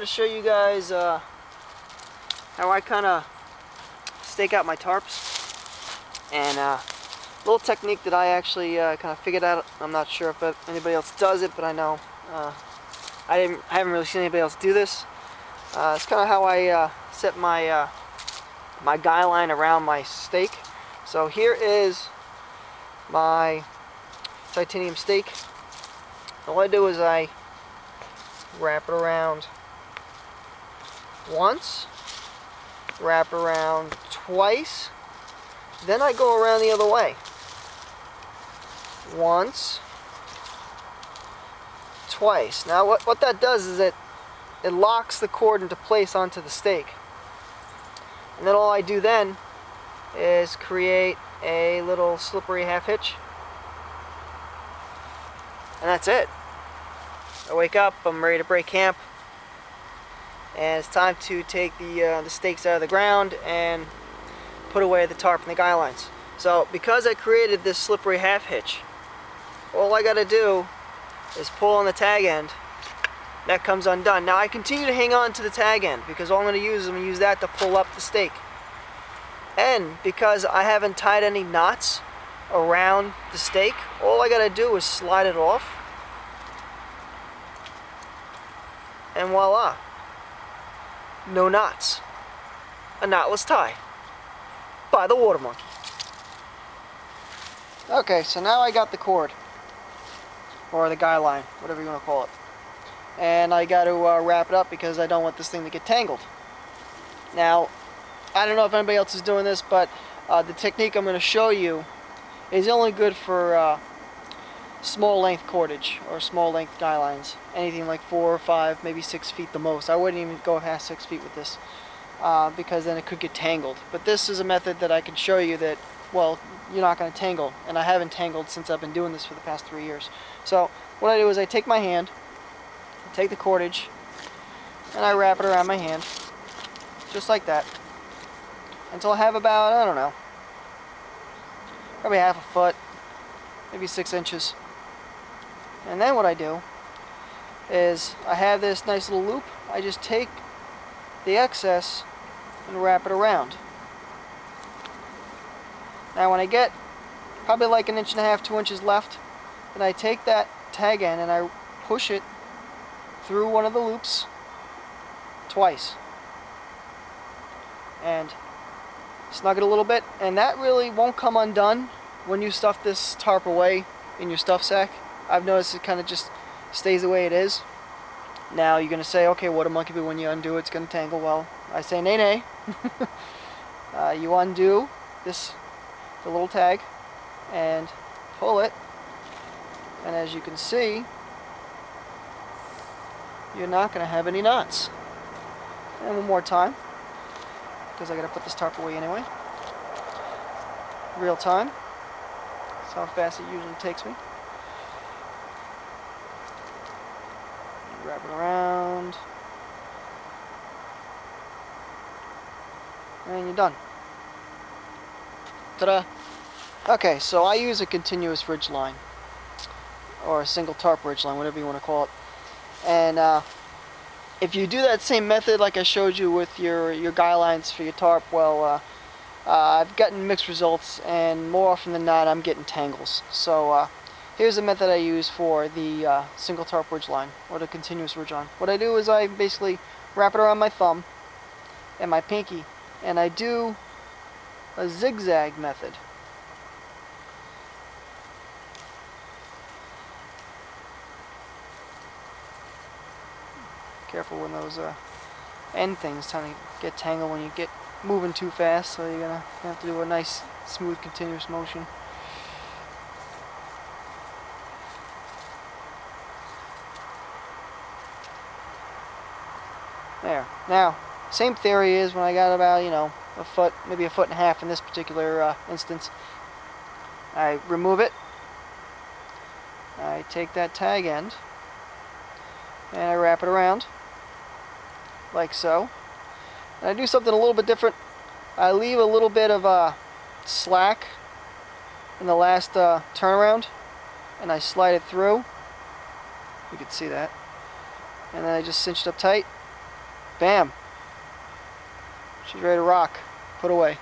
to show you guys how I kind of stake out my tarps, and a little technique that I actually kind of figured out. I'm not sure if anybody else does it, but I know I haven't really seen anybody else do this. It's kind of how I set my my guy line around my stake. So here is my titanium stake. All I do is I wrap it around once, wrap it around twice, then I go around the other way. Once, twice. Now what that does is it locks the cord into place onto the stake. And then all I do then is create a little slippery half hitch. And that's it. I wake up, I'm ready to break camp, and it's time to take the stakes out of the ground and put away the tarp and the guy lines. So because I created this slippery half hitch, all I gotta do is pull on the tag end. That comes undone. Now I continue to hang on to the tag end because all I'm going to use is I'm going to use that to pull up the stake. And because I haven't tied any knots around the stake, all I got to do is slide it off. And voila. No knots. A knotless tie by the water monkey. Okay, so now I got the cord, or the guy line, whatever you want to call it. And I got to wrap it up because I don't want this thing to get tangled. Now, I don't know if anybody else is doing this, but the technique I'm going to show you is only good for small length cordage or small length guy lines. Anything like 4 or 5, maybe 6 feet the most. I wouldn't even go past 6 feet with this because then it could get tangled. But this is a method that I can show you that, well, you're not going to tangle. And I haven't tangled since I've been doing this for the past 3 years. So what I do is I take my hand, take the cordage, and I wrap it around my hand, just like that, until I have about, I don't know, probably half a foot, maybe 6 inches. And then what I do is I have this nice little loop. I just take the excess and wrap it around. Now when I get probably like 1.5 inches, 2 inches left, then I take that tag end and I push it through one of the loops twice and snug it a little bit, and that really won't come undone when you stuff this tarp away in your stuff sack. I've noticed it kind of just stays the way it is. Now you're gonna say, okay, what a monkey, but when you undo it's gonna tangle. Well, I say nay nay. You undo the little tag and pull it, and as you can see, you're not going to have any knots. And one more time, because I got to put this tarp away anyway. Real time. That's how fast it usually takes me. Wrap it around. And you're done. Ta-da! Okay, so I use a continuous ridge line, or a single tarp ridge line, whatever you want to call it. And if you do that same method like I showed you with your guy lines for your tarp, well, I've gotten mixed results, and more often than not I'm getting tangles. So here's the method I use for the single tarp ridge line, or the continuous ridge line. What I do is I basically wrap it around my thumb and my pinky, and I do a zigzag method. Careful when those end things tend to get tangled when you get moving too fast, so you're gonna have to do a nice smooth continuous motion. There. Now, same theory is when I got about, you know, a foot, maybe 1.5 feet in this particular instance. I remove it. I take that tag end and I wrap it around like so. And I do something a little bit different. I leave a little bit of slack in the last turnaround, and I slide it through. You can see that. And then I just cinch it up tight, Bam. She's ready to rock. Put away.